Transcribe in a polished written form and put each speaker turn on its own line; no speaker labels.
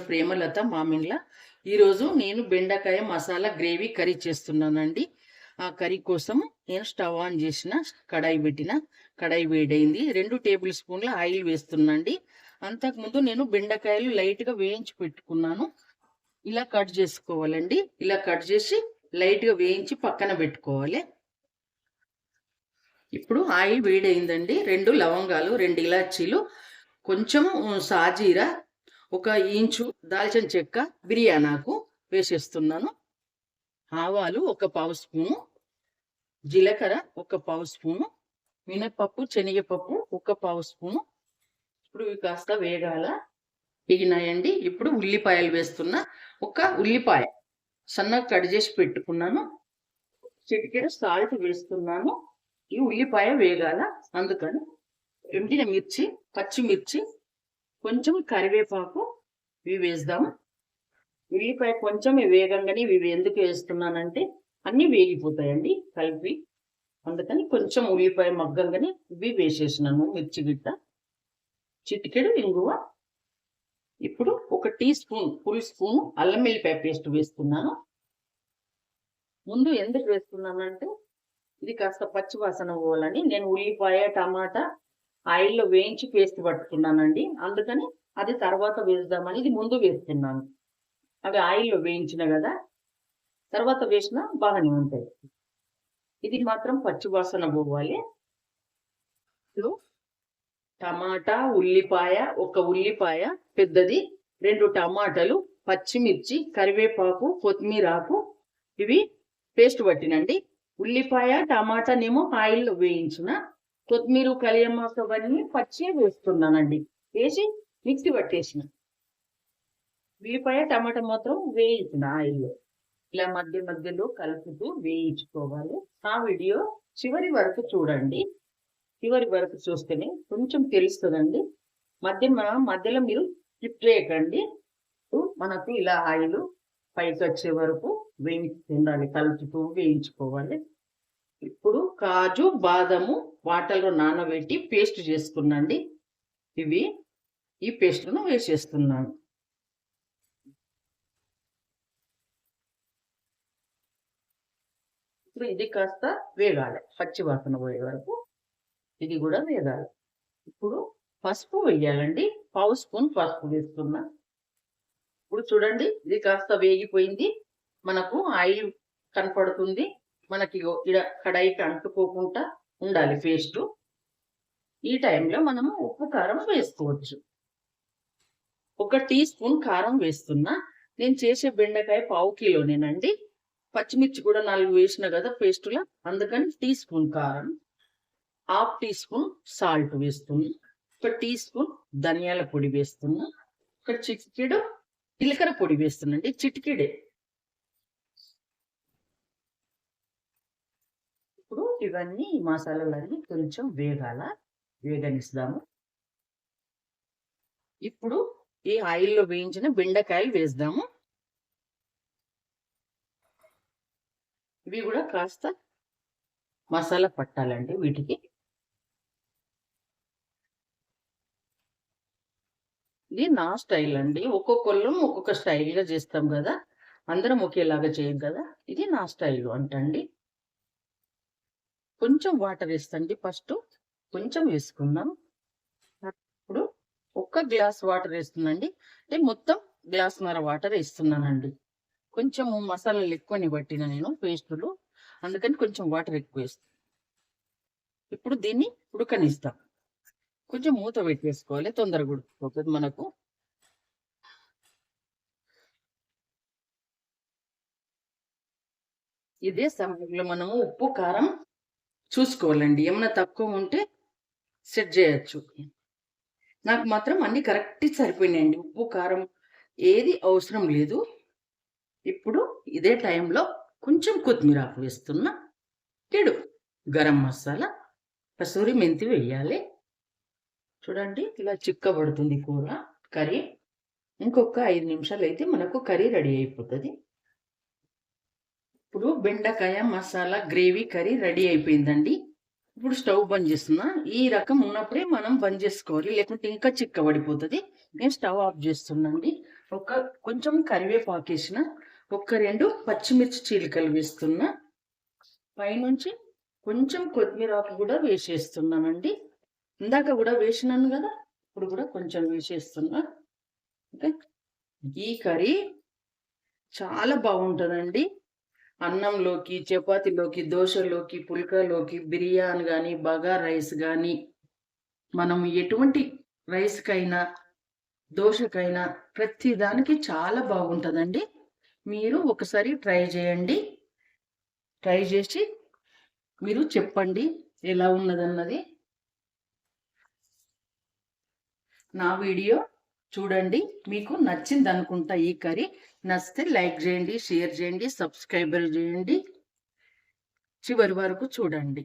ప్రేమలత మామిండ్ల. ఈరోజు నేను బెండకాయ మసాలా గ్రేవీ కర్రీ చేస్తున్నానండి. ఆ కర్రీ కోసం నేను స్టవ్ ఆన్ చేసిన, కడాయి పెట్టిన, కడాయి వేడైంది. 2 టేబుల్ స్పూన్ల ఆయిల్ వేస్తున్నాండి. అంతకుముందు నేను బెండకాయలు లైట్గా వేయించి పెట్టుకున్నాను. ఇలా కట్ చేసుకోవాలండి. ఇలా కట్ చేసి లైట్గా వేయించి పక్కన పెట్టుకోవాలి. ఇప్పుడు ఆయిల్ వేడైందండి. 2 లవంగాలు, 2 ఇలాచీలు, కొంచెం సాజీరా, 1 ఇంచు దాల్చిన చెక్క, బిర్యానాకు వేసేస్తున్నాను. ఆవాలు 1 పావు స్పూను, జీలకర్ర 1 పావు స్పూను, మినపప్పు, శనగపప్పు 1 పావు స్పూను. ఇప్పుడు ఇవి కాస్త వేగాల. వేగినాయండి. ఇప్పుడు ఉల్లిపాయలు వేస్తున్నా. 1 ఉల్లిపాయ సన్నగా కట్ చేసి పెట్టుకున్నాను. చిటికెడు సాల్ట్ వేస్తున్నాను. ఈ ఉల్లిపాయ వేగాల, అందుకని ఎండిన మిర్చి, పచ్చిమిర్చి, కొంచెం కరివేపాకు ఇవి వేద్దాము. ఉల్లిపాయ కొంచెం వేగంగానే ఇవి ఎందుకు వేస్తున్నానంటే అన్నీ వేగిపోతాయండి కలిపి, అందుకని కొంచెం ఉల్లిపాయ మగ్గంగానే ఇవి వేసేసినాను. మిర్చి గిట్ట, చిటికెడు ఇంగువ. ఇప్పుడు 1 టీ స్పూన్, ఫుల్ స్పూన్ అల్లం వెల్లిపాయ పేస్ట్ వేస్తున్నాను. ముందు ఎందుకు వేస్తున్నానంటే ఇది కాస్త పచ్చి వాసన పోవాలని. నేను ఉల్లిపాయ, టమాటా ఆయిల్లో వేయించి పేస్ట్ పట్టుకున్నానండి, అందుకని అది తర్వాత వేద్దామని ఇది ముందు వేస్తున్నాను. అవి ఆయిల్లో వేయించిన కదా, తర్వాత వేసినా బాగానే ఉంటాయి. ఇది మాత్రం పచ్చి వాసన పోవాలి. టమాటా, ఉల్లిపాయ, 1 ఉల్లిపాయ పెద్దది, 2 టమాటాలు, పచ్చిమిర్చి, కరివేపాకు, కొత్తిమీరాకు ఇవి పేస్ట్ పట్టినండి. ఉల్లిపాయ టమాటానేమో ఆయిల్లో వేయించిన, కొత్తిమీర, కలియమాకు అవన్నీ పచ్చి వేస్తున్నానండి. వేసి మిక్సీ పట్టేసిన. ఉల్లిపాయ టమాటా మాత్రం వేయించిన ఆయిల్లో. ఇలా మధ్య మధ్యలో కలుపుతూ వేయించుకోవాలి. ఆ వీడియో చివరి వరకు చూడండి. చివరి వరకు చూస్తేనే కొంచెం తెలుస్తుందండి. మధ్యలో మీరు స్కిప్ చేయకండి. మనకు ఇలా ఆయిల్ పైకి వచ్చే వరకు వేయించుకోవాలి, కలుపుతూ వేయించుకోవాలి. ఇప్పుడు కాజు, బాదము వాటర్లో నానబెట్టి పేస్ట్ చేసుకున్నాండి. ఈ పేస్ట్ను వేసేస్తున్నాను. ఇప్పుడు ఇది కాస్త వేగాలి, పచ్చి వాసన పోయే వరకు ఇది కూడా వేగాలి. ఇప్పుడు పసుపు వేయాలండి. పావు స్పూన్ పసుపు వేస్తున్నా. ఇప్పుడు చూడండి, ఇది కాస్త వేగిపోయింది. మనకు ఆయిల్ కనపడుతుంది. మనకి ఇక్కడ కడాయికి అంటుకోకుండా ఉండాలి పేస్ట్. ఈ టైంలో మనము ఉప్పు, కారం వేసుకోవచ్చు. 1 టీ స్పూన్ కారం వేస్తున్నా. నేను చేసే బెండకాయ పావు కిలోనేనండి. పచ్చిమిర్చి కూడా 4 వేసిన కదా పేస్టులో, అందుకని టీ స్పూన్ కారం, 1/2 టీ స్పూన్ సాల్ట్ వేస్తున్నా. 1 టీ స్పూన్ ధనియాల పొడి వేస్తున్నా. 1 చిటికెడు జీలకర్ర పొడి వేస్తున్నాండి, చిటికెడే. ఇప్పుడు ఇవన్నీ మసాలాలన్నీ కొంచెం వేగనిస్తాము. ఇప్పుడు ఈ ఆయిల్లో వేయించిన బెండకాయలు వేద్దాము. ఇవి కూడా కాస్త మసాలా పట్టాలండి వీటికి. ఇది నా స్టైల్ అండి. ఒక్కొక్కళ్ళం ఒక్కొక్క స్టైల్గా చేస్తాం కదా, అందరం ఒకేలాగా చేయం కదా. ఇది నా స్టైల్ అంటండి. కొంచెం వాటర్ వేస్తండి. ఫస్ట్ కొంచెం వేసుకుందాం. ఇప్పుడు 1 గ్లాస్ వాటర్ వేస్తుందండి. అంటే మొత్తం గ్లాసున్నర వాటర్ వేస్తున్నానండి. కొంచెం మసాలాలు ఎక్కువని పట్టిన నేను పేస్టులు, అందుకని కొంచెం వాటర్ ఎక్కువ వేస్తాను. ఇప్పుడు దీన్ని ఉడకనిస్తాం. కొంచెం మూత పెట్టేసుకోవాలి, తొందరగా ఉడికిపోతుంది మనకు. ఇదే సమయంలో మనము ఉప్పు, కారం చూసుకోవాలండి. ఏమైనా తక్కువ ఉంటే సెట్ చేయొచ్చు. నాకు మాత్రం అన్ని కరెక్ట్ సరిపోయినాయండి. ఉప్పు, కారం ఏది అవసరం లేదు. ఇప్పుడు ఇదే టైంలో కొంచెం కొత్తిమీర ఆకు వేస్తున్నా. గరం మసాలా, కసూరి మెంతి వేయాలి. చూడండి, ఇలా చిక్కబడుతుంది కూర, కర్రీ. ఇంకొక 5 నిమిషాలు అయితే మనకు కర్రీ రెడీ అయిపోతుంది. ఇప్పుడు బెండకాయ మసాలా గ్రేవీ కర్రీ రెడీ అయిపోయిందండి. ఇప్పుడు స్టవ్ బంద్ చేస్తున్నా. ఈ రకం ఉన్నప్పుడే మనం బంద్ చేసుకోవాలి, లేకుంటే ఇంకా చిక్కబడిపోతుంది. నేను స్టవ్ ఆఫ్ చేస్తున్నాండి. కొంచెం కరివేపాకు వేసిన, ఒక 2 పచ్చిమిర్చి చీలికలు వేస్తున్నా, పైనుంచి కొంచెం కొత్తిమీర ఆకు కూడా వేసేస్తున్నానండి. ఇందాక కూడా వేసినాను కదా, ఇప్పుడు కూడా కొంచెం వేసేస్తున్నా. ఓకే, ఈ కర్రీ చాలా బాగుంటుందండి. అన్నంలోకి, చపాతీలోకి, దోశలోకి, పుల్కాలోకి, బిర్యానీ కానీ, బగారా రైస్ కానీ, మనం ఎటువంటి రైస్కైనా, దోశకైనా ప్రతి దానికి చాలా బాగుంటుందండి. మీరు ఒకసారి ట్రై చేయండి. ట్రై చేసి మీరు చెప్పండి ఎలా ఉన్నదన్నది. నా వీడియో చూడండి, మీకు నచ్చింది అనుకుంటా. ఈ కర్రీ నచ్చితే లైక్ చేయండి, షేర్ చేయండి, సబ్స్క్రైబర్ చేయండి, చివరి వరకు చూడండి.